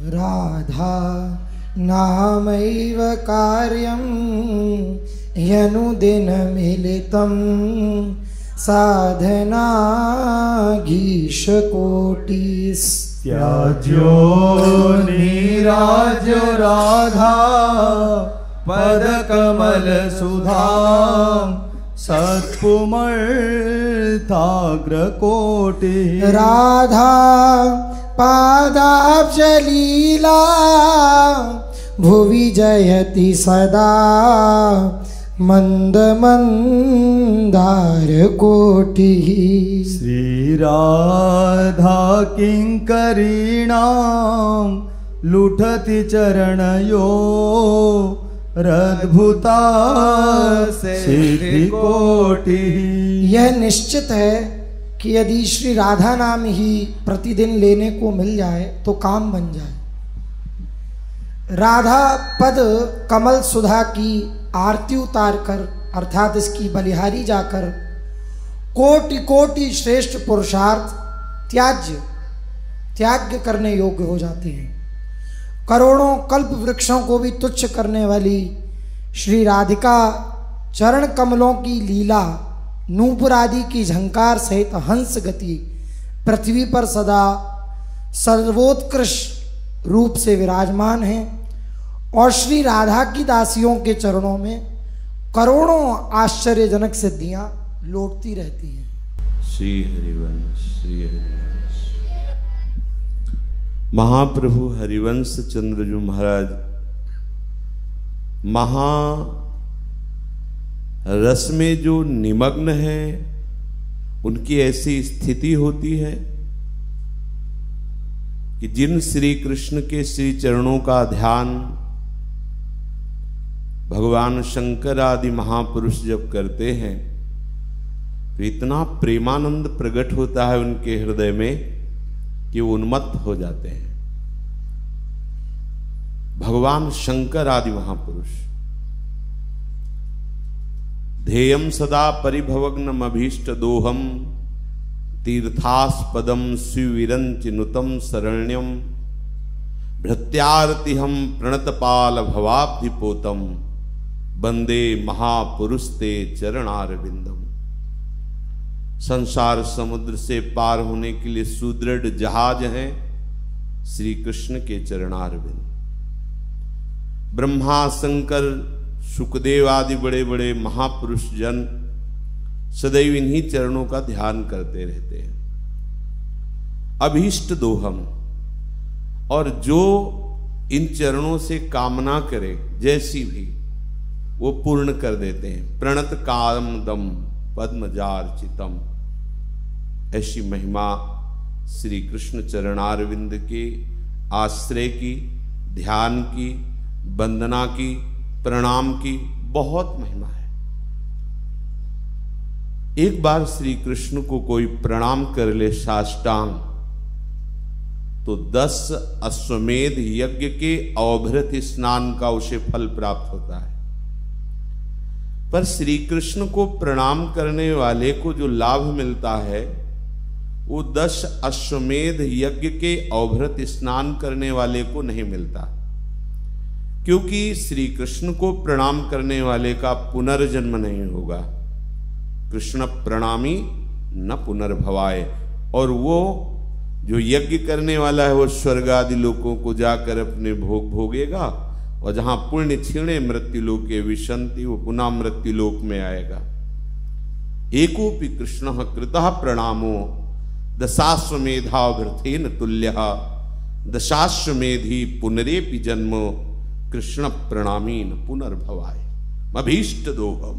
राधा नामैव कार्यं ह्यनुदिनमिलितं साधनाधीशकोटिस् त्याज्यो नीराज राधा पदकमल सुधा सत्पुमर्थाग्रकोटि राधा पादाब्जलीला भुवि जयति सदा मंदमंदारकोटिः श्रीराधा किंकरीणां लुठति चरणयो रद्भुता सिद्धिकोटिः। यह निश्चित है कि यदि श्री राधा नाम ही प्रतिदिन लेने को मिल जाए तो काम बन जाए। राधा पद कमल सुधा की आरती उतार कर अर्थात इसकी बलिहारी जाकर कोटि कोटि श्रेष्ठ पुरुषार्थ त्याग करने योग्य हो जाते हैं। करोड़ों कल्प वृक्षों को भी तुच्छ करने वाली श्री राधिका चरण कमलों की लीला नूपुर आदि की झंकार सहित हंस गति पृथ्वी पर सदा सर्वोत्कृष्ट रूप से विराजमान है और श्री राधा की दासियों के चरणों में करोड़ों आश्चर्यजनक सिद्धियां लौटती रहती हैं। श्री हरिवंश श्री हरिवंश। महाप्रभु हरिवंश चंद्र जी महाराज रस में जो निमग्न है उनकी ऐसी स्थिति होती है कि जिन श्री कृष्ण के श्री चरणों का ध्यान भगवान शंकर आदि महापुरुष जब करते हैं तो इतना प्रेमानंद प्रकट होता है उनके हृदय में कि वो उन्मत्त हो जाते हैं। भगवान शंकर आदि महापुरुष ध्येयं सदा परिभवग्नम अभीष्ट दोहम तीर्थास्पदम स्विविरंचिनुतम शरण्यम भृत्यार्तिहम प्रणतपाल भवाब्धिपोतम वंदे महापुरुषते चरणारविंदम। संसार समुद्र से पार होने के लिए सुदृढ़ जहाज हैं श्री कृष्ण के चरणारविंद। ब्रह्मा शंकर सुखदेव आदि बड़े बड़े महापुरुष जन सदैव इन्हीं चरणों का ध्यान करते रहते हैं। अभीष्ट दोहम, और जो इन चरणों से कामना करे जैसी भी वो पूर्ण कर देते हैं। प्रणत कामदम पद्मजार्चितम, ऐसी महिमा श्री कृष्ण चरणारविंद के आश्रय की, ध्यान की, वंदना की, प्रणाम की बहुत महिमा है। एक बार श्री कृष्ण को कोई प्रणाम कर ले साष्टांग तो 10 अश्वमेध यज्ञ के अवभृत स्नान का उसे फल प्राप्त होता है। पर श्री कृष्ण को प्रणाम करने वाले को जो लाभ मिलता है वो 10 अश्वमेध यज्ञ के अवभृत स्नान करने वाले को नहीं मिलता, क्योंकि श्री कृष्ण को प्रणाम करने वाले का पुनर्जन्म नहीं होगा। कृष्ण प्रणामी न पुनर्भवाय, और वो जो यज्ञ करने वाला है वो स्वर्ग आदि लोकों को जाकर अपने भोग भोगेगा, और जहां पुण्य क्षीणे मृत्युलोके विशंति वो पुनः मृत्युलोक में आएगा। एकोपि कृष्ण कृतः प्रणामो दशाश्वमेधावृथेन तुल्यः दशाश्वमेधि पुनरेपि जन्मो कृष्ण प्रणामीन पुनर्भवाय अभीष्ट दोहम।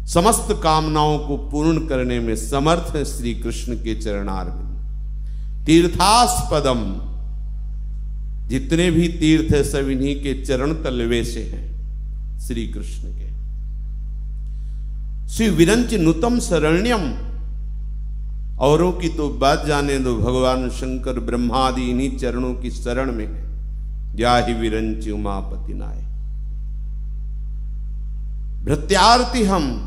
समस्त कामनाओं को पूर्ण करने में समर्थ है श्री कृष्ण के चरणारविंद। तीर्थास्पदम, जितने भी तीर्थ है सब इन्हीं के चरण तलवे से हैं श्री कृष्ण के। श्री विरंच नुतम शरण्यम, औरों की तो बात जाने दो, भगवान शंकर ब्रह्मादि इन्हीं चरणों की शरण में है। जाहि विरंच उमापति नाय। भृत्यार्ति हम,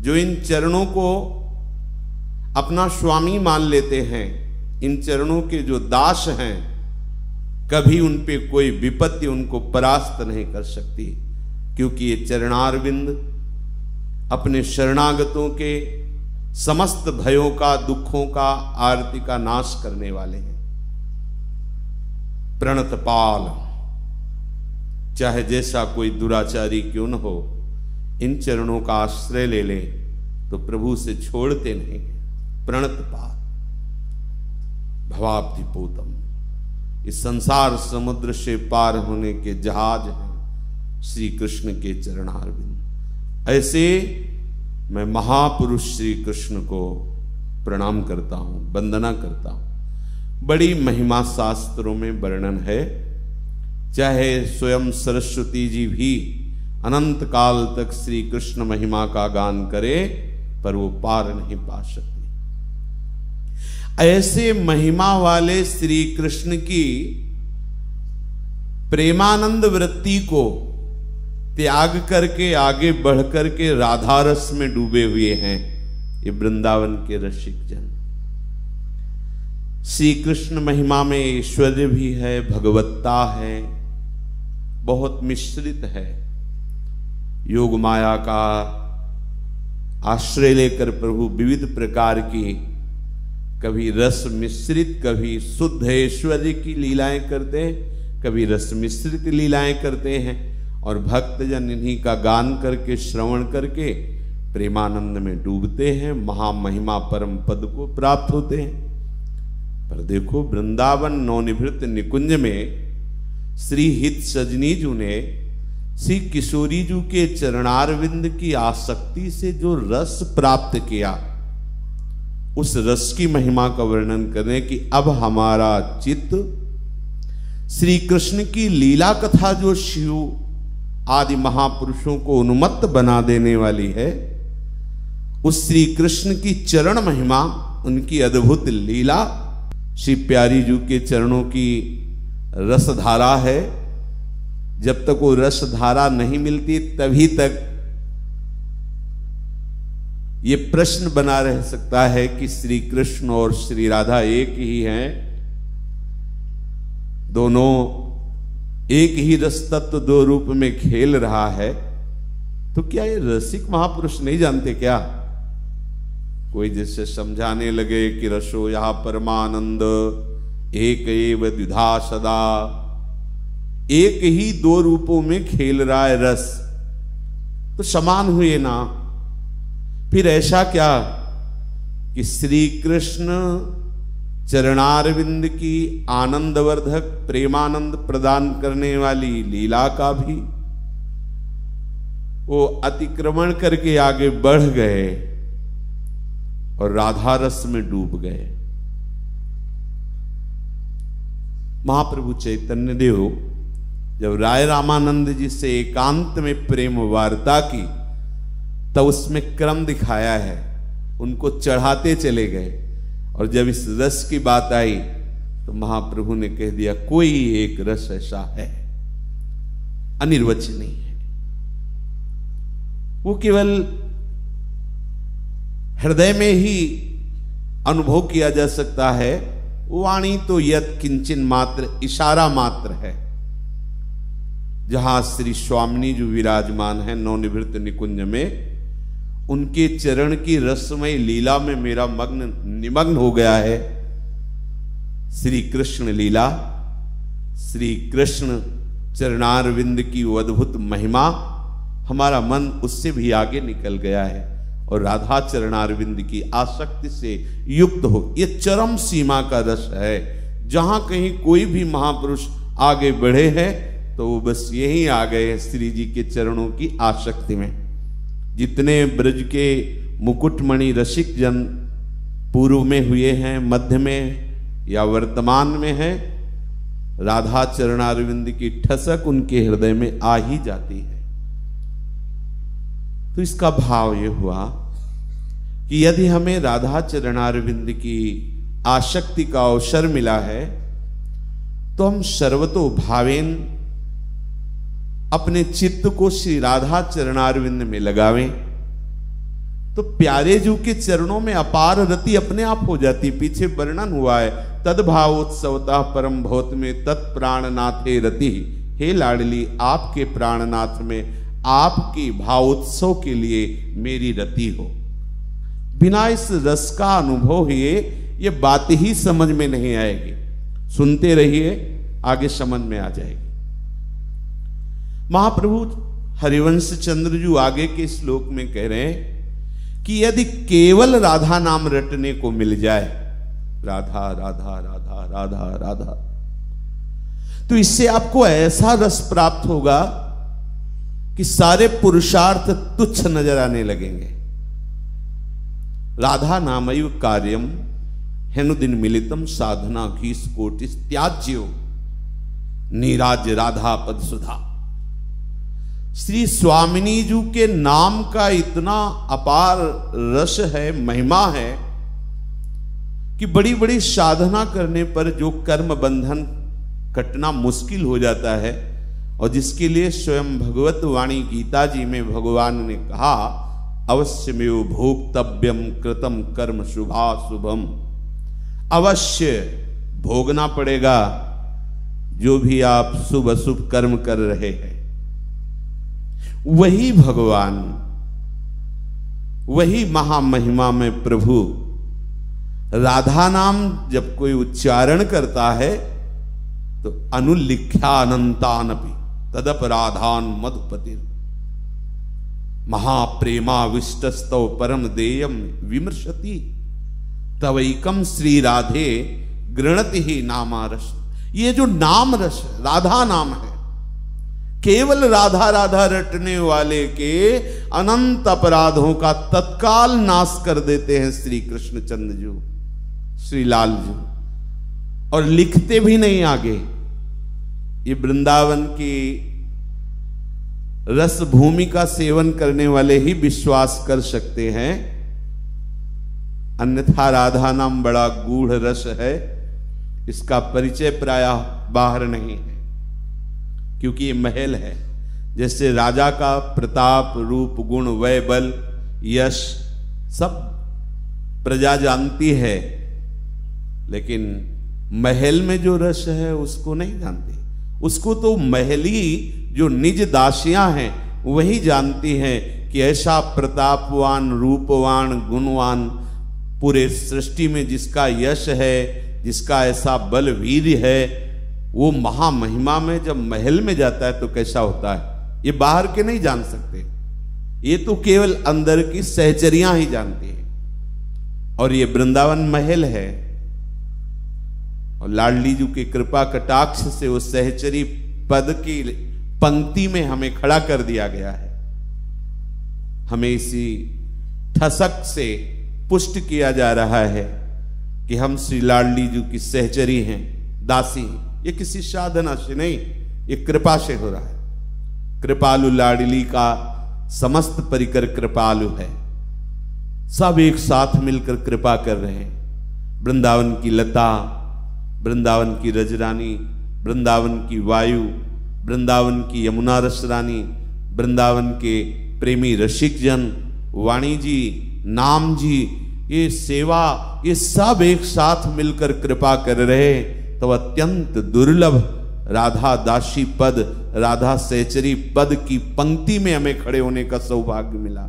जो इन चरणों को अपना स्वामी मान लेते हैं, इन चरणों के जो दास हैं कभी उन पे कोई विपत्ति उनको परास्त नहीं कर सकती, क्योंकि ये चरणारविंद अपने शरणागतों के समस्त भयों का, दुखों का, आरती का नाश करने वाले हैं। प्रणतपाल, चाहे जैसा कोई दुराचारी क्यों न हो, इन चरणों का आश्रय ले ले तो प्रभु से छोड़ते नहीं। प्रणतपाल, भवाब्धिपोतम, इस संसार समुद्र से पार होने के जहाज हैं श्री कृष्ण के चरणारविंद। ऐसे मैं महापुरुष श्री कृष्ण को प्रणाम करता हूं, वंदना करता हूं। बड़ी महिमा शास्त्रों में वर्णन है, चाहे स्वयं सरस्वती जी भी अनंत काल तक श्री कृष्ण महिमा का गान करे पर वो पार नहीं पा सकती। ऐसे महिमा वाले श्री कृष्ण की प्रेमानंद वृत्ति को त्याग करके आगे बढ़ करके राधा रस में डूबे हुए हैं ये वृंदावन के रसिक जन। श्री कृष्ण महिमा में ऐश्वर्य भी है, भगवत्ता है, बहुत मिश्रित है। योग माया का आश्रय लेकर प्रभु विविध प्रकार की, कभी रस मिश्रित, कभी शुद्ध ऐश्वर्य की लीलाएं करते हैं, कभी रस मिश्रित लीलाएं करते हैं, और भक्तजन इन्हीं का गान करके, श्रवण करके प्रेमानंद में डूबते हैं, महामहिमा परम पद को प्राप्त होते हैं। पर देखो, वृंदावन नवनिभृत निकुंज में श्री हित सजनी जी ने श्री किशोरी जी के चरणारविंद की आसक्ति से जो रस प्राप्त किया, उस रस की महिमा का वर्णन करें कि अब हमारा चित्त श्री कृष्ण की लीला कथा जो शिव आदि महापुरुषों को उन्मत्त बना देने वाली है, उस श्री कृष्ण की चरण महिमा, उनकी अद्भुत लीला, श्री प्यारी जी के चरणों की रसधारा है। जब तक वो रसधारा नहीं मिलती तभी तक ये प्रश्न बना रह सकता है कि श्री कृष्ण और श्री राधा एक ही हैं, दोनों एक ही रस तत्व दो रूप में खेल रहा है। तो क्या ये रसिक महापुरुष नहीं जानते क्या? कोई जिससे समझाने लगे कि रसो यहा परमानंद एक एव द्विधा सदा, एक ही दो रूपों में खेल रहा है रस, तो समान हुए ना। फिर ऐसा क्या कि श्री कृष्ण चरणारविंद की आनंदवर्धक प्रेमानंद प्रदान करने वाली लीला का भी वो अतिक्रमण करके आगे बढ़ गए और राधा रस में डूब गए। महाप्रभु चैतन्य देव जब राय रामानंद जी से एकांत में प्रेम वार्ता की, तब उसमें क्रम दिखाया है, उनको चढ़ाते चले गए, और जब इस रस की बात आई तो महाप्रभु ने कह दिया कोई एक रस ऐसा है, अनिर्वचनीय है, वो केवल हृदय में ही अनुभव किया जा सकता है। वाणी तो यत किंचन मात्र, इशारा मात्र है। जहां श्री स्वामिनी जो विराजमान है नवनिवृत्त निकुंज में, उनके चरण की रसमय लीला में मेरा निमग्न हो गया है। श्री कृष्ण लीला, श्री कृष्ण चरणारविंद की वो अद्भुत महिमा, हमारा मन उससे भी आगे निकल गया है और राधा चरणारविंद की आसक्ति से युक्त हो। ये चरम सीमा का रस है। जहां कहीं कोई भी महापुरुष आगे बढ़े हैं तो वो बस यहीं आ गए श्री जी के चरणों की आसक्ति में। जितने ब्रज के मुकुटमणि रसिक जन पूर्व में हुए हैं, मध्य में या वर्तमान में है, राधा चरणारविंद की ठसक उनके हृदय में आ ही जाती है। तो इसका भाव ये हुआ कि यदि हमें राधा चरणारविंद की आसक्ति का अवसर मिला है तो हम सर्वतो भावेन अपने चित्त को श्री राधा चरणारविंद में लगावें, तो प्यारे जू के चरणों में अपार रति अपने आप हो जाती। पीछे वर्णन हुआ है, तद्भावोत्सवतः परम भौत में तत्प्राणनाथे रति। हे लाडली, आपके प्राणनाथ में आपकी भावोत्सव के लिए मेरी रति हो। बिना इस रस का अनुभव हुए ये बात ही समझ में नहीं आएगी। सुनते रहिए, आगे समझ में आ जाएगी। महाप्रभु हरिवंश चंद्र जी आगे के श्लोक में कह रहे हैं कि यदि केवल राधा नाम रटने को मिल जाए, राधा राधा राधा राधा राधा, तो इससे आपको ऐसा रस प्राप्त होगा कि सारे पुरुषार्थ तुच्छ नजर आने लगेंगे। राधा नामैव कार्यम हेनुदिन मिलितम साधना घीस कोटिस त्याज्यो नीराज राधा पद सुधा। श्री स्वामिनी जी के नाम का इतना अपार रस है, महिमा है कि बड़ी बड़ी साधना करने पर जो कर्म बंधन कटना मुश्किल हो जाता है, और जिसके लिए स्वयं भगवत वाणी गीता जी में भगवान ने कहा, अवश्यमेव भोक्तव्यम कृतम कर्म शुभाशुभम, अवश्य भोगना पड़ेगा जो भी आप शुभ अशुभ कर्म कर रहे हैं। वही भगवान, वही महामहिमा में प्रभु राधा नाम जब कोई उच्चारण करता है तो अनुलिख्यानंतानपि तदपराधान मधुपतिर महाप्रेमाविष्टस्तव परम देयम विमर्शति तवैकम श्री राधे गृणति ही नामारस। ये जो नाम रस राधा नाम है, केवल राधा राधा रटने वाले के अनंत अपराधों का तत्काल नाश कर देते हैं श्री कृष्णचंद्र जी, श्री लाल जी, और लिखते भी नहीं आगे। ये वृंदावन की रस भूमि का सेवन करने वाले ही विश्वास कर सकते हैं, अन्यथा राधा नाम बड़ा गूढ़ रस है, इसका परिचय प्रायः बाहर नहीं है, क्योंकि ये महल है। जैसे राजा का प्रताप, रूप, गुण, वय, बल, यश सब प्रजा जानती है, लेकिन महल में जो रस है उसको नहीं जानती। उसको तो महली जो निज दासियां हैं वही जानती हैं कि ऐसा प्रतापवान, रूपवान, गुणवान पूरे सृष्टि में जिसका यश है, जिसका ऐसा बल वीर्य है, वो महामहिमा में जब महल में जाता है तो कैसा होता है, ये बाहर के नहीं जान सकते। ये तो केवल अंदर की सहचरियां ही जानती हैं। और ये वृंदावन महल है, और लाडली जी की कृपा कटाक्ष से वो सहचरी पद की पंक्ति में हमें खड़ा कर दिया गया है। हमें इसी ठसक से पुष्ट किया जा रहा है कि हम श्री लाडली जी की सहचरी हैं, दासी हैं। ये किसी साधना से नहीं, ये कृपा से हो रहा है। कृपालु लाडली का समस्त परिकर कृपालु है, सब एक साथ मिलकर कृपा कर रहे हैं। वृंदावन की लता, वृंदावन की रजरानी, वृंदावन की वायु, वृंदावन की यमुना रस रानी, वृंदावन के प्रेमी रसिक जन, वाणी जी, नाम जी, ये सेवा, ये सब एक साथ मिलकर कृपा कर रहे। तो अत्यंत दुर्लभ राधा दासी पद, राधा सहचरी पद की पंक्ति में हमें खड़े होने का सौभाग्य मिला।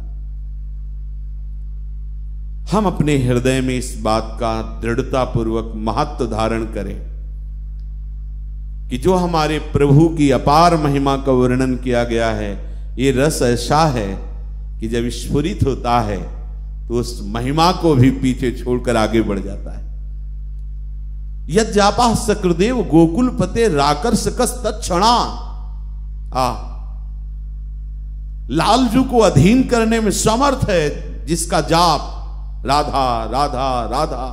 हम अपने हृदय में इस बात का दृढ़ता पूर्वक महत्व धारण करें कि जो हमारे प्रभु की अपार महिमा का वर्णन किया गया है, ये रस ऐसा है कि जब स्फुरित होता है तो उस महिमा को भी पीछे छोड़कर आगे बढ़ जाता है। यद जापा सकृदेव गोकुल पते राकर सकस तत्क्षणा। लालजू को अधीन करने में समर्थ है जिसका जाप राधा राधा राधा।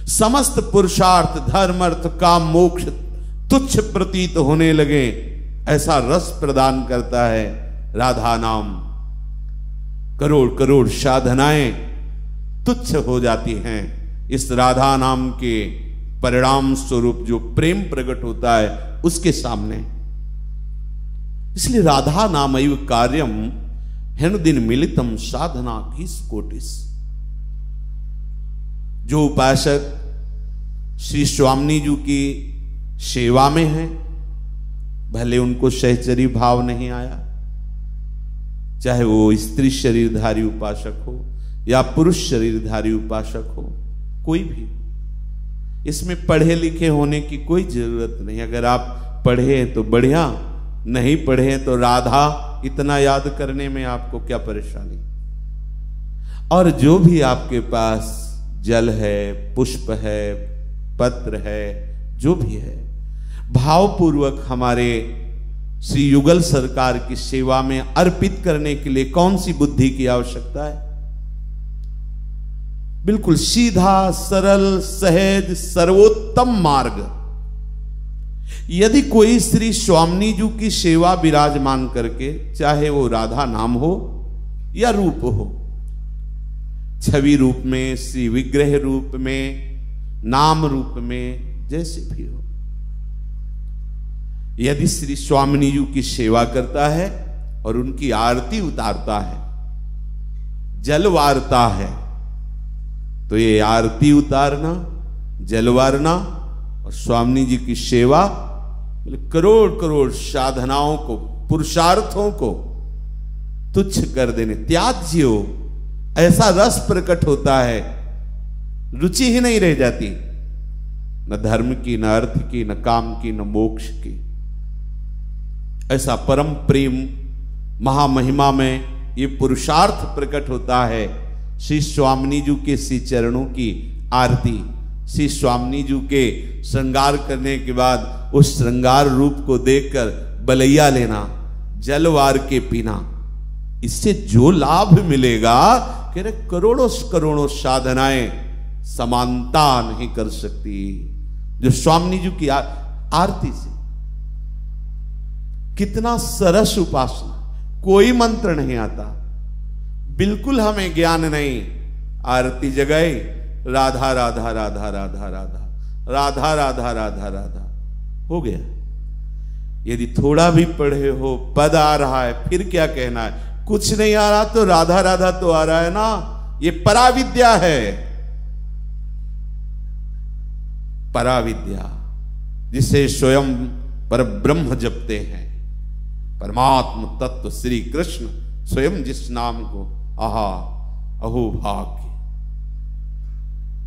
समस्त पुरुषार्थ, धर्म, अर्थ, काम, मोक्ष तुच्छ प्रतीत होने लगे, ऐसा रस प्रदान करता है राधा नाम। करोड़ करोड़ साधनाएं तुच्छ हो जाती हैं इस राधा नाम के परिणाम स्वरूप जो प्रेम प्रकट होता है उसके सामने। इसलिए राधा नामैव कार्यम हेनुदिन मिलितम साधना घीस कोटिस। जो उपासक श्री स्वामी जी की सेवा में हैं, भले उनको सहचरी भाव नहीं आया, चाहे वो स्त्री शरीरधारी उपासक हो या पुरुष शरीरधारी उपासक हो, कोई भी, इसमें पढ़े लिखे होने की कोई जरूरत नहीं। अगर आप पढ़े हैं तो बढ़िया, नहीं पढ़े हैं तो राधा, इतना याद करने में आपको क्या परेशानी। और जो भी आपके पास जल है, पुष्प है, पत्र है, जो भी है, भावपूर्वक हमारे श्री युगल सरकार की सेवा में अर्पित करने के लिए कौन सी बुद्धि की आवश्यकता है। बिल्कुल सीधा, सरल, सहज, सर्वोत्तम मार्ग। यदि कोई श्री स्वामी जी की सेवा विराजमान करके, चाहे वो राधा नाम हो या रूप हो, छवि रूप में, श्री विग्रह रूप में, नाम रूप में, जैसे भी हो, यदि श्री स्वामी जी की सेवा करता है और उनकी आरती उतारता है, जल वारता है, तो ये आरती उतारना, जल वारना और स्वामी जी की सेवा करोड़ करोड़ साधनाओं को, पुरुषार्थों को तुच्छ कर देने, त्याज्य हो, ऐसा रस प्रकट होता है, रुचि ही नहीं रह जाती, न धर्म की, न अर्थ की, न काम की, न मोक्ष की। ऐसा परम प्रेम महामहिमा में ये पुरुषार्थ प्रकट होता है। श्री स्वामी जी के श्री चरणों की आरती, श्री स्वामी जी के श्रृंगार करने के बाद उस श्रृंगार रूप को देखकर बलैया लेना, जलवार के पीना, इससे जो लाभ मिलेगा, कह रहे करोड़ों करोड़ों साधनाएं समानता नहीं कर सकती जो स्वामी जी की आरती से। कितना सरस उपासना, कोई मंत्र नहीं आता, बिल्कुल हमें ज्ञान नहीं, आरती जगाई, राधा राधा राधा राधा राधा राधा राधा राधा राधा हो गया। यदि थोड़ा भी पढ़े हो, पद आ रहा है, फिर क्या कहना है, कुछ नहीं आ रहा तो राधा राधा तो आ रहा है ना, ये पराविद्या है। पराविद्या जिसे स्वयं पर ब्रह्म जपते हैं, परमात्म तत्व श्री कृष्ण स्वयं जिस नाम को, आहा अहो भाग्य,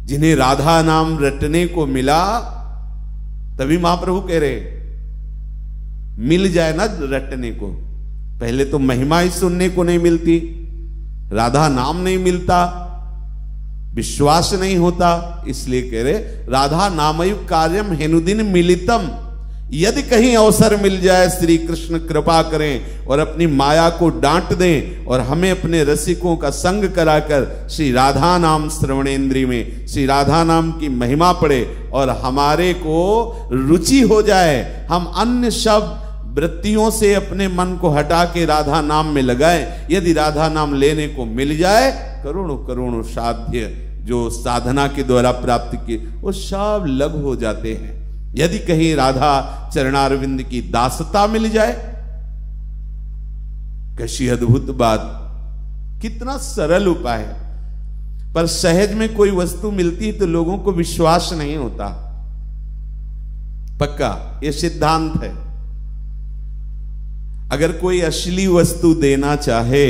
जिन्हें राधा नाम रटने को मिला, तभी महाप्रभु कह रहे मिल जाए ना रटने को। पहले तो महिमा ही सुनने को नहीं मिलती, राधा नाम नहीं मिलता, विश्वास नहीं होता, इसलिए कह रहे राधा नामयुक्त कार्यम हेनुदिन मिलितम। यदि कहीं अवसर मिल जाए, श्री कृष्ण कृपा करें और अपनी माया को डांट दें और हमें अपने रसिकों का संग कराकर श्री राधा नाम श्रवणेन्द्रिय में श्री राधा नाम की महिमा पड़े और हमारे को रुचि हो जाए, हम अन्य शब्द वृत्तियों से अपने मन को हटा के राधा नाम में लगाएं, यदि राधा नाम लेने को मिल जाए, करोड़ों करोड़ों साध्य जो साधना के द्वारा प्राप्त किए वो सब लघु हो जाते हैं। यदि कहीं राधा चरणारविंद की दासता मिल जाए, कैसी अद्भुत बात, कितना सरल उपाय है। पर सहज में कोई वस्तु मिलती है तो लोगों को विश्वास नहीं होता, पक्का ये सिद्धांत है। अगर कोई असली वस्तु देना चाहे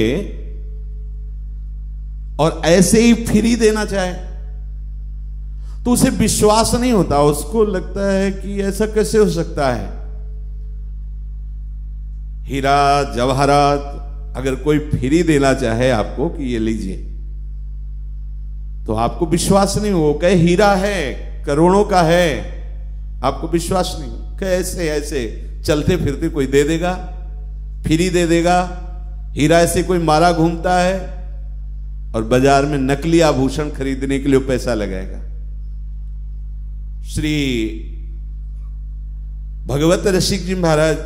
और ऐसे ही फ्री देना चाहे तो उसे विश्वास नहीं होता, उसको लगता है कि ऐसा कैसे हो सकता है। हीरा जवाहरात अगर कोई फ्री देना चाहे आपको कि ये लीजिए, तो आपको विश्वास नहीं हो, कहे हीरा है, करोड़ों का है, आपको विश्वास नहीं, कैसे ऐसे चलते फिरते कोई दे देगा, फ्री दे देगा। हीरा ऐसे कोई मारा घूमता है और बाजार में नकली आभूषण खरीदने के लिए पैसा लगाएगा। श्री भगवत रसिक जी महाराज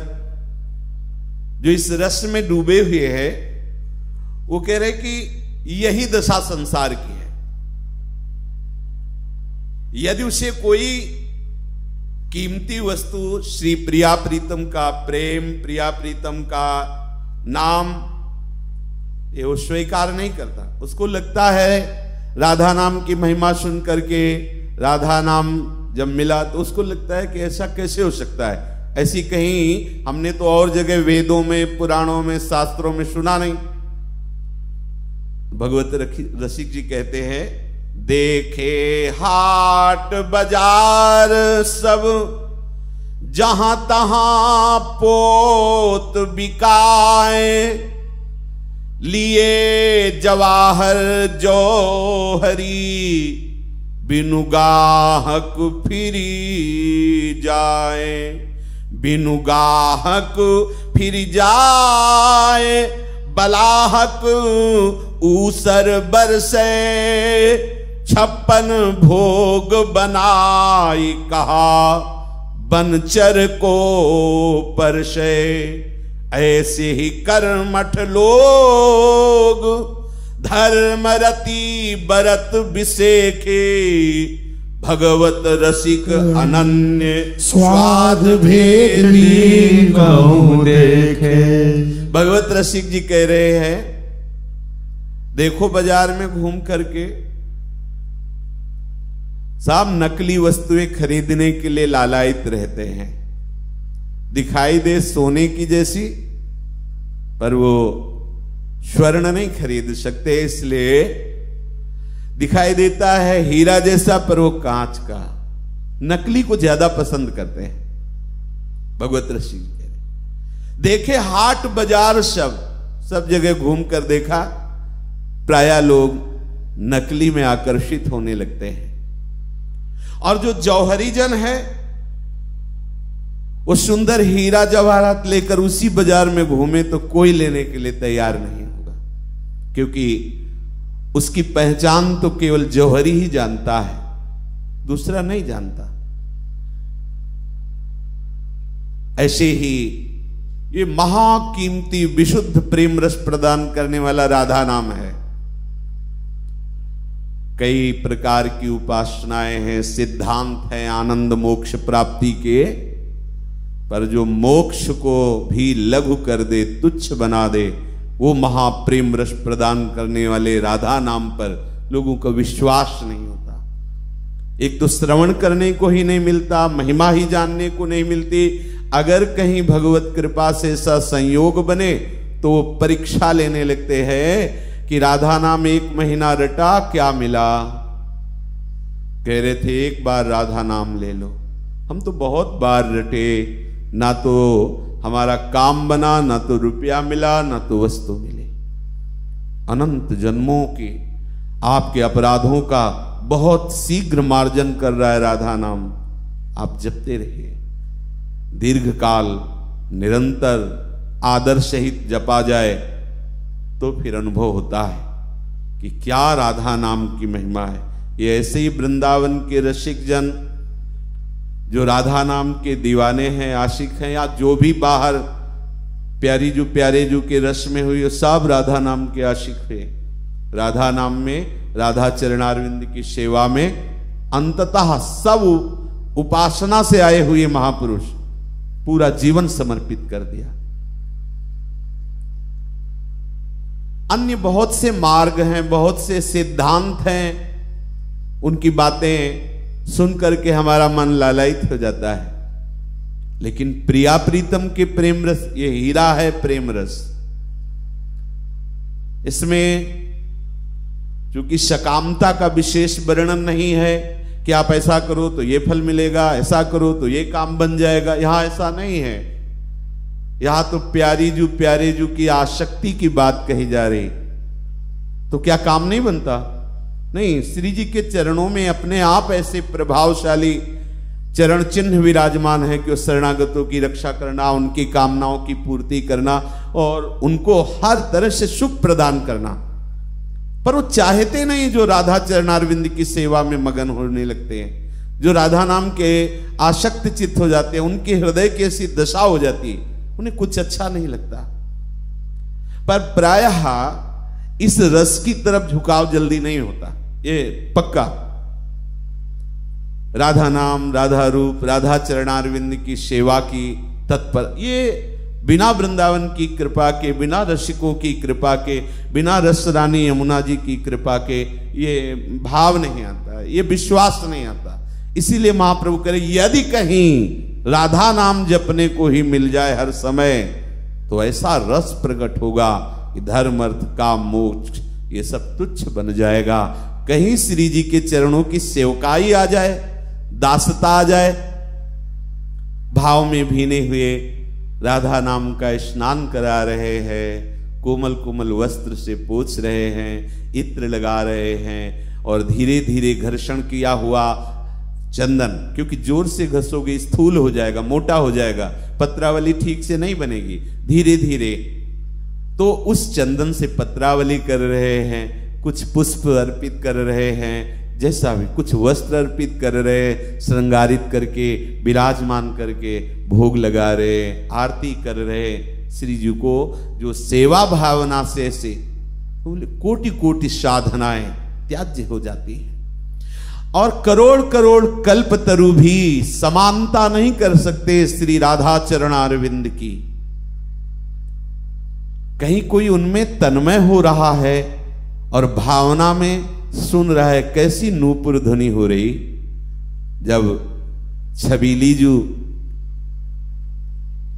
जो इस रस में डूबे हुए हैं, वो कह रहे कि यही दशा संसार की है। यदि उसे कोई कीमती वस्तु श्री प्रिया प्रीतम का प्रेम, प्रिया प्रीतम का नाम, ये वो स्वीकार नहीं करता। उसको लगता है राधा नाम की महिमा सुन करके, राधा नाम जब मिला तो उसको लगता है कि ऐसा कैसे हो सकता है, ऐसी कहीं हमने तो और जगह वेदों में, पुराणों में, शास्त्रों में सुना नहीं। भगवत रसिक जी कहते हैं, देखे हाट बाजार सब, जहां तहां पोत बिकाए, लिए जवाहर जौहरी, बिनु गाहक फिरी जाए, बिनु गाहक फिर जाए, बलाहक ऊसर बरसे, 56 भोग बनाई कहा, बनचर को परसे, ऐसे ही कर्मठ लोग, धर्मरति बरत बिसेखे, भगवत रसिक अनन्य स्वाद भेदी कहूं देखे। भगवत रसिक जी कह रहे हैं, देखो बाजार में घूम करके सब नकली वस्तुएं खरीदने के लिए लालायित रहते हैं, दिखाई दे सोने की जैसी, पर वो स्वर्ण नहीं खरीद सकते, इसलिए दिखाई देता है हीरा जैसा, पर वो कांच का। नकली को ज्यादा पसंद करते हैं। भगवत ऋषि कह रहे, देखे हाट बाजार सब जगह घूम कर देखा, प्राय लोग नकली में आकर्षित होने लगते हैं। और जो जौहरी जन है वो सुंदर हीरा जवाहरात लेकर उसी बाजार में घूमे तो कोई लेने के लिए तैयार नहीं होगा, क्योंकि उसकी पहचान तो केवल जौहरी ही जानता है, दूसरा नहीं जानता। ऐसे ही ये महाकीमती विशुद्ध प्रेम रस प्रदान करने वाला राधा नाम है। कई प्रकार की उपासनाएं हैं, सिद्धांत हैं आनंद मोक्ष प्राप्ति के, पर जो मोक्ष को भी लघु कर दे, तुच्छ बना दे, वो महाप्रेम रस प्रदान करने वाले राधा नाम पर लोगों का विश्वास नहीं होता। एक तो श्रवण करने को ही नहीं मिलता, महिमा ही जानने को नहीं मिलती। अगर कहीं भगवत कृपा से ऐसा संयोग बने तो वो परीक्षा लेने लगते हैं कि राधा नाम 1 महीना रटा, क्या मिला? कह रहे थे एक बार राधा नाम ले लो। हम तो बहुत बार रटे, ना तो हमारा काम बना, ना तो रुपया मिला, ना तो वस्तु मिले। अनंत जन्मों के आपके अपराधों का बहुत शीघ्र मार्जन कर रहा है राधा नाम। आप जपते रहिए, दीर्घ काल निरंतर आदर सहित जपा जाए तो फिर अनुभव होता है कि क्या राधा नाम की महिमा है। ये ऐसे ही वृंदावन के रसिक जन जो राधा नाम के दीवाने हैं, आशिक हैं, या जो भी बाहर प्यारे जू के रस में हुई, सब राधा नाम के आशिक हुए। राधा नाम में, राधा चरणारविंद की सेवा में अंततः सब उपासना से आए हुए महापुरुष पूरा जीवन समर्पित कर दिया। अन्य बहुत से मार्ग हैं, बहुत से सिद्धांत हैं, उनकी बातें सुन करके हमारा मन लालायित हो जाता है। लेकिन प्रिया प्रीतम के प्रेम रस, ये हीरा है प्रेम रस। इसमें चूंकि सकामता का विशेष वर्णन नहीं है कि आप ऐसा करो तो ये फल मिलेगा, ऐसा करो तो ये काम बन जाएगा, यहां ऐसा नहीं है। यहां तो प्यारे जू की आसक्ति की बात कही जा रही। तो क्या काम नहीं बनता? नहीं, श्री जी के चरणों में अपने आप ऐसे प्रभावशाली चरण चिन्ह विराजमान है कि उस शरणागतों की रक्षा करना, उनकी कामनाओं की पूर्ति करना और उनको हर तरह से सुख प्रदान करना। पर वो चाहते नहीं जो राधा चरणारविंद की सेवा में मगन होने लगते हैं, जो राधा नाम के आसक्त चित्त हो जाते हैं, उनके हृदय की ऐसी दशा हो जाती है, उन्हें कुछ अच्छा नहीं लगता। पर प्रायः इस रस की तरफ झुकाव जल्दी नहीं होता, ये पक्का। राधा नाम, राधा रूप, राधा चरणारविंद की सेवा की तत्पर, ये बिना वृंदावन की कृपा के, बिना रसिकों की कृपा के, बिना रस रानी यमुना जी की कृपा के ये भाव नहीं आता, ये विश्वास नहीं आता। इसीलिए महाप्रभु करे यदि कहीं राधा नाम जपने को ही मिल जाए हर समय तो ऐसा रस प्रकट होगा कि धर्म अर्थ काम मोक्ष ये सब तुच्छ बन जाएगा। कहीं श्री जी के चरणों की सेवकाई आ जाए, दासता आ जाए, भाव में भीने हुए राधा नाम का स्नान करा रहे हैं, कोमल कोमल वस्त्र से पोंछ रहे हैं, इत्र लगा रहे हैं और धीरे धीरे घर्षण किया हुआ चंदन, क्योंकि जोर से घसोगे स्थूल हो जाएगा, मोटा हो जाएगा, पत्रावली ठीक से नहीं बनेगी, धीरे धीरे तो उस चंदन से पत्रावली कर रहे हैं, कुछ पुष्प अर्पित कर रहे हैं, जैसा भी कुछ वस्त्र अर्पित कर रहे, श्रृंगारित करके विराजमान करके भोग लगा रहे, आरती कर रहे श्री जी को, जो सेवा भावना से ऐसे कोटि कोटि साधनाएं त्याज्य हो जाती है। और करोड़ करोड़ कल्पतरु भी समानता नहीं कर सकते श्री राधा चरणारविंद की। कहीं कोई उनमें तन्मय हो रहा है और भावना में सुन रहा है, कैसी नूपुर ध्वनि हो रही जब छबीली जो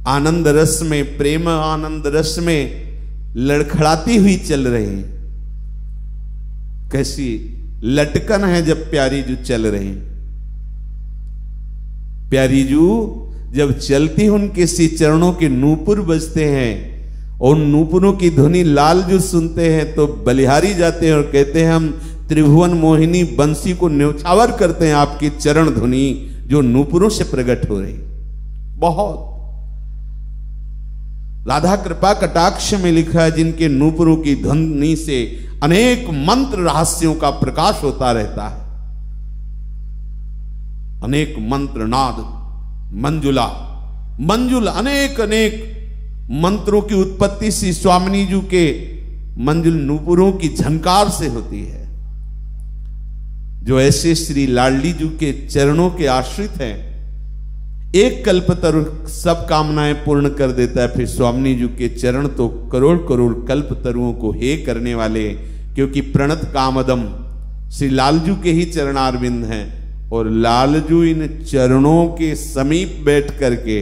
आनंद रस में, प्रेम आनंद रस में लड़खड़ाती हुई चल रही, कैसी लटकन है जब प्यारी जू चल रही। प्यारी जू जब चलती उनके सी चरणों के नूपुर बजते हैं और नूपुरों की ध्वनि लाल जो सुनते हैं तो बलिहारी जाते हैं और कहते हैं हम त्रिभुवन मोहिनी बंसी को न्यौछावर करते हैं आपकी चरण ध्वनि जो नूपुरों से प्रकट हो रही। बहुत राधा कृपा कटाक्ष में लिखा है जिनके नूपुरों की ध्वनि से अनेक मंत्र रहस्यों का प्रकाश होता रहता है, अनेक मंत्र नाद मंजुला मंजुल अनेक अनेक मंत्रों की उत्पत्ति श्री स्वामिनी जी के मंजुल नूपुरों की झंकार से होती है। जो ऐसे श्री लाडली जी के चरणों के आश्रित हैं, एक कल्पतरु सब कामनाएं पूर्ण कर देता है। फिर स्वामिनी जी के चरण तो करोड़ करोड़ कल्पतरुओं को हे करने वाले, क्योंकि प्रणत कामदम श्री लालजू के ही चरणारविंद हैं और लालजू इन चरणों के समीप बैठ करके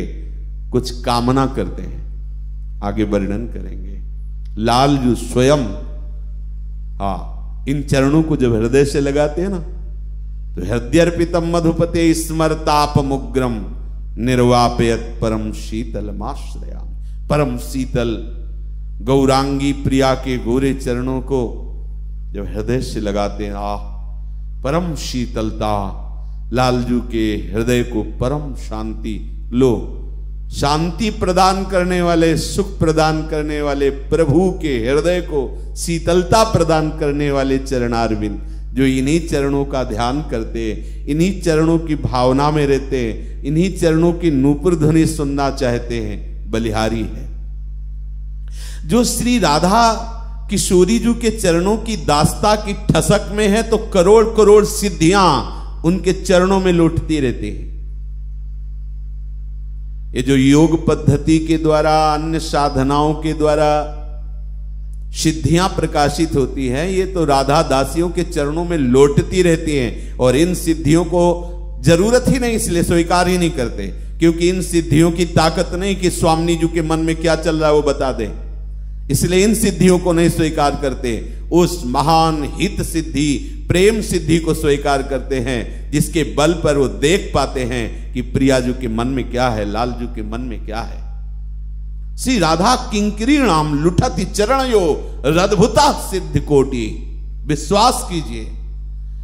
कुछ कामना करते हैं। आगे वर्णन करेंगे। लालजू स्वयं इन चरणों को जब हृदय से लगाते हैं ना तो हृदयर्पितम मधुपते स्मरताप मुग्रम निर्वापयत परम शीतल माश्रया। परम शीतल गौरांगी प्रिया के गोरे चरणों को जब हृदय से लगाते हैं, परम शीतलता, लालजू के हृदय को परम शांति। लो, शांति प्रदान करने वाले, सुख प्रदान करने वाले प्रभु के हृदय को शीतलता प्रदान करने वाले चरणारविंद, जो इन्हीं चरणों का ध्यान करते, इन्हीं चरणों की भावना में रहते, इन्हीं चरणों की नूपुर ध्वनि सुनना चाहते हैं, बलिहारी है। जो श्री राधा किशोरी जी के चरणों की दास्ता की ठसक में है तो करोड़ करोड़ सिद्धियां उनके चरणों में लौटती रहती है। ये जो योग पद्धति के द्वारा, अन्य साधनाओं के द्वारा सिद्धियां प्रकाशित होती हैं, ये तो राधा दासियों के चरणों में लौटती रहती हैं और इन सिद्धियों को जरूरत ही नहीं, इसलिए स्वीकार ही नहीं करते, क्योंकि इन सिद्धियों की ताकत नहीं कि स्वामिनी जी के मन में क्या चल रहा है वो बता दें, इसलिए इन सिद्धियों को नहीं स्वीकार करते। उस महान हित सिद्धि, प्रेम सिद्धि को स्वीकार करते हैं जिसके बल पर वो देख पाते हैं कि प्रियाजू के मन में क्या है, लालजू के मन में क्या है। श्री राधा किंकरी नाम लुठति चरणयो अद्भुता सिद्ध कोटि। विश्वास कीजिए,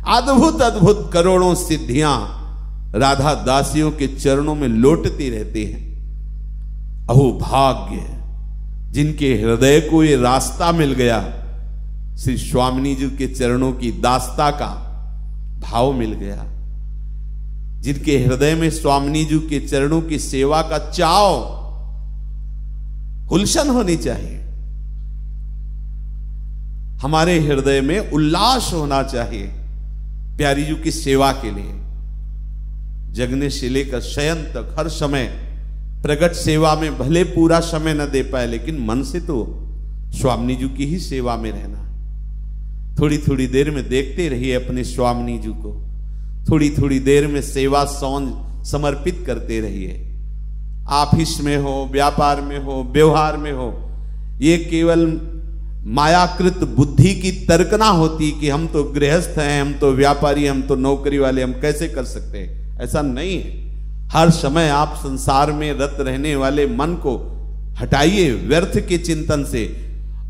अद्भुत अद्भुत करोड़ों सिद्धियां राधा दासियों के चरणों में लौटती रहती हैं। अहो भाग्य जिनके हृदय को ये रास्ता मिल गया, श्री स्वामिनी जी के चरणों की दास्ता का भाव मिल गया, जिनके हृदय में स्वामिनी जी के चरणों की सेवा का चाव, हुलसन होनी चाहिए। हमारे हृदय में उल्लास होना चाहिए प्यारी जी की सेवा के लिए। जगने से लेकर शयन तक हर समय प्रगट सेवा में भले पूरा समय न दे पाए, लेकिन मन से तो स्वामिनी जी की ही सेवा में रहना। थोड़ी थोड़ी देर में देखते रहिए अपने स्वामिनी जी को, थोड़ी थोड़ी देर में सेवा सौंज समर्पित करते रहिए। ऑफिस में हो, व्यापार में हो, व्यवहार में हो, ये केवल मायाकृत बुद्धि की तर्कना होती कि हम तो गृहस्थ हैं, हम तो व्यापारी, हम तो नौकरी वाले, हम कैसे कर सकते हैं। ऐसा नहीं है। हर समय आप संसार में रत रहने वाले मन को हटाइए व्यर्थ के चिंतन से,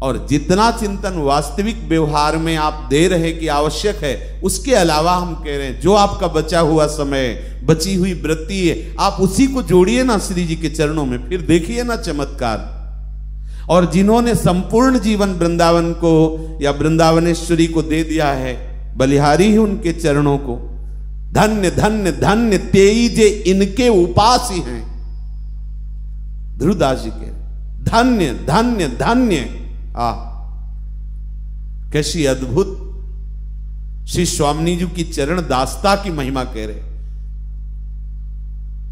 और जितना चिंतन वास्तविक व्यवहार में आप दे रहे कि आवश्यक है, उसके अलावा हम कह रहे हैं जो आपका बचा हुआ समय, बची हुई वृत्ति है, आप उसी को जोड़िए ना श्री जी के चरणों में, फिर देखिए ना चमत्कार। और जिन्होंने संपूर्ण जीवन वृंदावन को या वृंदावनेश्वरी को दे दिया है, बलिहारी ही उनके चरणों को। धन्य धन्य धन्य तेई जे इनके उपासी हैं, ध्रुवदास जी के धन्य धन्य धन्य। कैसी अद्भुत श्री स्वामी जी की चरण दासता की महिमा कह रहे।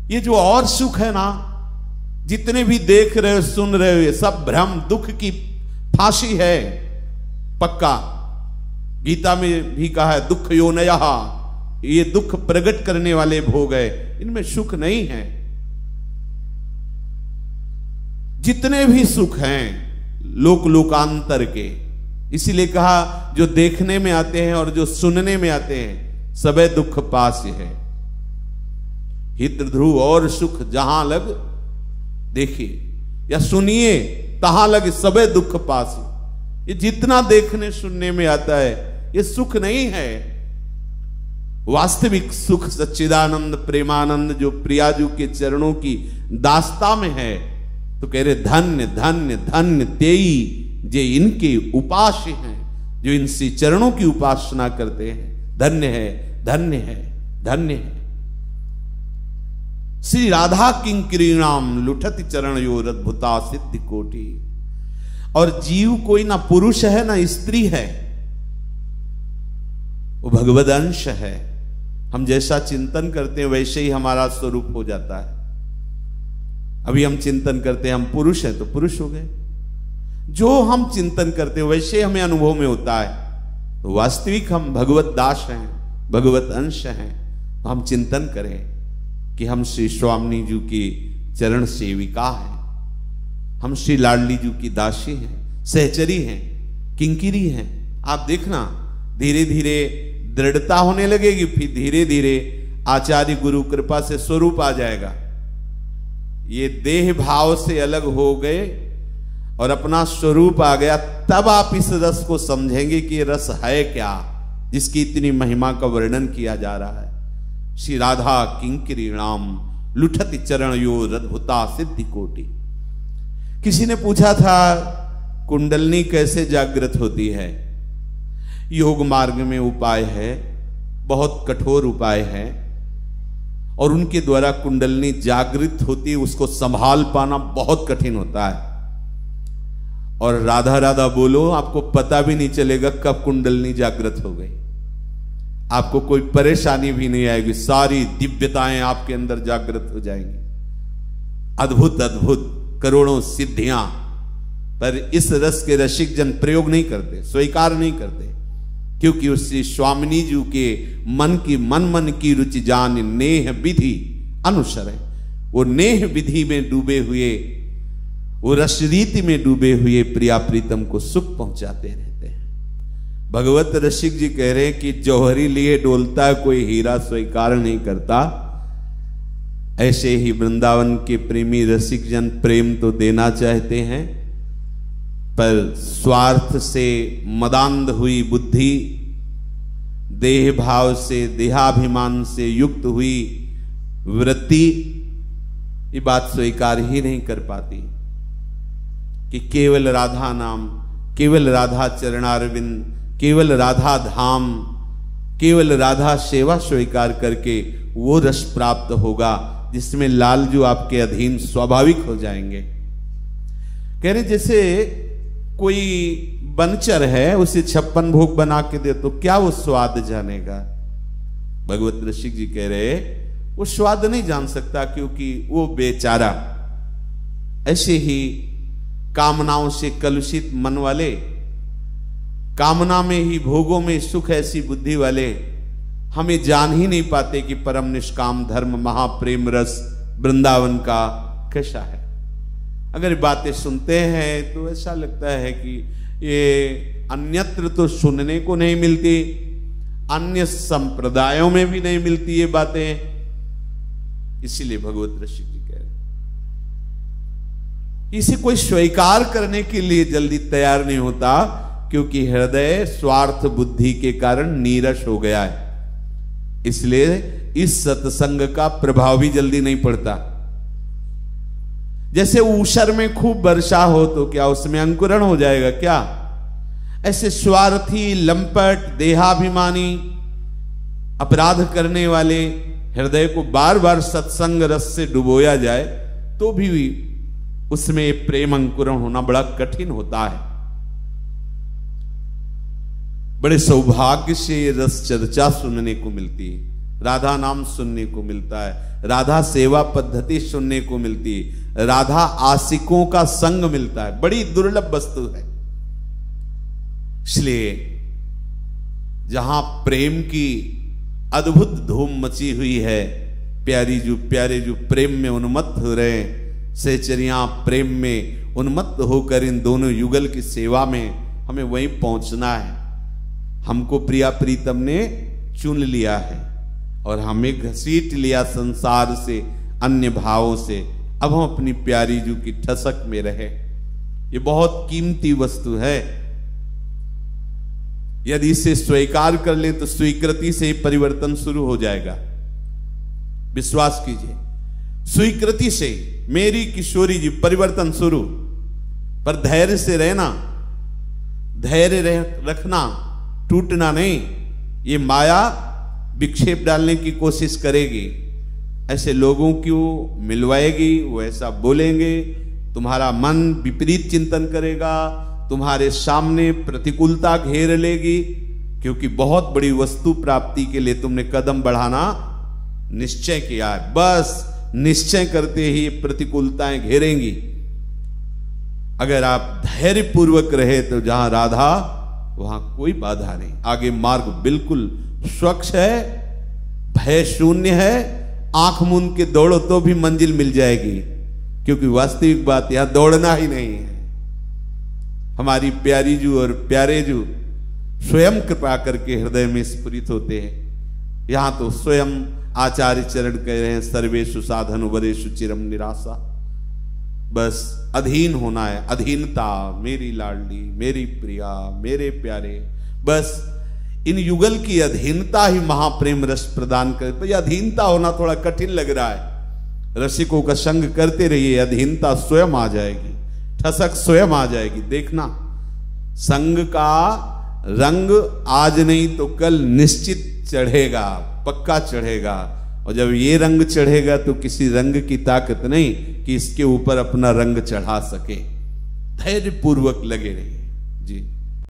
ये जो और सुख है ना, जितने भी देख रहे हो, सुन रहे हो, ये सब भ्रम, दुख की फांसी है पक्का। गीता में भी कहा है दुख योनयः, ये दुख प्रकट करने वाले भोग है, इनमें सुख नहीं है। जितने भी सुख हैं लोक लोकांतर के, इसीलिए कहा जो देखने में आते हैं और जो सुनने में आते हैं सबे दुख पास है। हित ध्रुव और सुख जहां लग देखिए या सुनिए तहां लग सबे दुख पास। ये जितना देखने सुनने में आता है ये सुख नहीं है। वास्तविक सुख सच्चिदानंद प्रेमानंद जो प्रियाजू के चरणों की दास्ता में है। तो कह रहे धन्य धन्य धन्य तेई जे इनके उपास्य हैं, जो इनसे चरणों की उपासना करते हैं। धन्य है, धन्य है, धन्य है। श्री राधा किंकरीणाम लुठति चरणयोर अद्भुता सिद्धि कोटि। और जीव कोई ना पुरुष है ना स्त्री है, वो भगवद अंश है। हम जैसा चिंतन करते हैं वैसे ही हमारा स्वरूप हो जाता है। अभी हम चिंतन करते हैं हम पुरुष हैं तो पुरुष हो गए, जो हम चिंतन करते हैं वैसे हमें अनुभव में होता है। तो वास्तविक हम भगवत दास हैं, भगवत अंश हैं। तो हम चिंतन करें कि हम श्री स्वामी जी की चरण सेविका हैं, हम श्री लाडली जी की दासी हैं, सहचरी हैं, किंकिरी हैं। आप देखना धीरे धीरे दृढ़ता होने लगेगी, फिर धीरे धीरे आचार्य गुरु कृपा से स्वरूप आ जाएगा। ये देह भाव से अलग हो गए और अपना स्वरूप आ गया, तब आप इस रस को समझेंगे कि ये रस है क्या, जिसकी इतनी महिमा का वर्णन किया जा रहा है। श्री राधा किंकरीणाम लुठति चरणयोर अद्भुता सिद्धि कोटि। किसी ने पूछा था कुंडलनी कैसे जागृत होती है। योग मार्ग में उपाय है, बहुत कठोर उपाय है, और उनके द्वारा कुंडलनी जागृत होती है। उसको संभाल पाना बहुत कठिन होता है। और राधा राधा बोलो, आपको पता भी नहीं चलेगा कब कुंडलनी जागृत हो गई। आपको कोई परेशानी भी नहीं आएगी, सारी दिव्यताएं आपके अंदर जागृत हो जाएंगी। अद्भुत अद्भुत करोड़ों सिद्धियां। पर इस रस के रसिक जन प्रयोग नहीं करते, स्वीकार नहीं करते, क्योंकि उससे स्वामिनी जी के मन की रुचि जान नेह विधि अनुसर। वो नेह विधि में डूबे हुए, वो रसरीति में डूबे हुए प्रिया प्रीतम को सुख पहुंचाते रहते हैं। भगवत रसिक जी कह रहे हैं कि जौहरी लिए डोलता है, कोई हीरा स्वीकार नहीं करता। ऐसे ही वृंदावन के प्रेमी रसिक जन प्रेम तो देना चाहते हैं, पर स्वार्थ से मदांध हुई बुद्धि, देह भाव से, देहाभिमान से युक्त हुई वृत्ति ये बात स्वीकार ही नहीं कर पाती कि केवल राधा नाम, केवल राधा चरणारविंद, केवल राधा धाम, केवल राधा सेवा स्वीकार करके वो रस प्राप्त होगा जिसमें लालजू आपके अधीन स्वाभाविक हो जाएंगे। कह रहे जैसे कोई बनचर है, उसे 56 भोग बना के दे तो क्या वो स्वाद जानेगा। भगवत रसिक जी कह रहे वो स्वाद नहीं जान सकता, क्योंकि वो बेचारा। ऐसे ही कामनाओं से कलुषित मन वाले, कामना में ही भोगों में सुख ऐसी बुद्धि वाले, हमें जान ही नहीं पाते कि परम निष्काम धर्म महाप्रेम रस वृंदावन का कैसा है। अगर बातें सुनते हैं तो ऐसा लगता है कि ये अन्यत्र तो सुनने को नहीं मिलती, अन्य संप्रदायों में भी नहीं मिलती ये बातें। इसीलिए भगवत ऋषि जी कह रहे इसे कोई स्वीकार करने के लिए जल्दी तैयार नहीं होता, क्योंकि हृदय स्वार्थ बुद्धि के कारण नीरस हो गया है। इसलिए इस सत्संग का प्रभाव भी जल्दी नहीं पड़ता। जैसे ऊषर में खूब वर्षा हो तो क्या उसमें अंकुरण हो जाएगा क्या? ऐसे स्वार्थी, लंपट, देहाभिमानी, अपराध करने वाले हृदय को बार बार सत्संग रस से डुबोया जाए तो भी उसमें प्रेम अंकुरण होना बड़ा कठिन होता है। बड़े सौभाग्य से रस चर्चा सुनने को मिलती है, राधा नाम सुनने को मिलता है, राधा सेवा पद्धति सुनने को मिलती है, राधा आशिकों का संग मिलता है। बड़ी दुर्लभ वस्तु है। इसलिए जहां प्रेम की अद्भुत धूम मची हुई है, प्यारे जो प्रेम में उन्मत्त हो रहे हैं, सहचरियां प्रेम में उन्मत्त होकर इन दोनों युगल की सेवा में हमें वहीं पहुंचना है। हमको प्रिया प्रीतम ने चुन लिया है और हमें घसीट लिया संसार से, अन्य भावों से। अब हम अपनी प्यारी जू की ठसक में रहे। ये बहुत कीमती वस्तु है। यदि इसे स्वीकार कर ले तो स्वीकृति से ही परिवर्तन शुरू हो जाएगा। विश्वास कीजिए, स्वीकृति से मेरी किशोरी जी परिवर्तन शुरू। पर धैर्य से रहना, धैर्य रखना, टूटना नहीं। ये माया विक्षेप डालने की कोशिश करेगी, ऐसे लोगों को मिलवाएगी, वो ऐसा बोलेंगे, तुम्हारा मन विपरीत चिंतन करेगा, तुम्हारे सामने प्रतिकूलता घेर लेगी, क्योंकि बहुत बड़ी वस्तु प्राप्ति के लिए तुमने कदम बढ़ाना निश्चय किया है। बस निश्चय करते ही प्रतिकूलताएं घेरेंगी। अगर आप धैर्य पूर्वक रहे तो जहां राधा वहां कोई बाधा नहीं। आगे मार्ग बिल्कुल स्वच्छ है, भय शून्य है। आंख मूंद के दौड़ो तो भी मंजिल मिल जाएगी, क्योंकि वास्तविक बात यहां दौड़ना ही नहीं है। हमारी प्यारी जू और प्यारे जू स्वयं कृपा करके हृदय में स्फुरित होते हैं। यहां तो स्वयं आचार्य चरण कह रहे हैं, सर्वेषु साधन वरेषु चिरम निराशा। बस अधीन होना है, अधीनता। मेरी लाडली, मेरी प्रिया, मेरे प्यारे, बस इन युगल की अधीनता ही महाप्रेम रस प्रदान करे। तो ये अधीनता होना थोड़ा कठिन लग रहा है। रसिकों का संग करते रहिए, अधीनता स्वयं आ जाएगी, ठसक स्वयं आ जाएगी। देखना, संग का रंग आज नहीं तो कल निश्चित चढ़ेगा, पक्का चढ़ेगा। और जब ये रंग चढ़ेगा तो किसी रंग की ताकत नहीं कि इसके ऊपर अपना रंग चढ़ा सके। धैर्य पूर्वक लगे रहिए जी।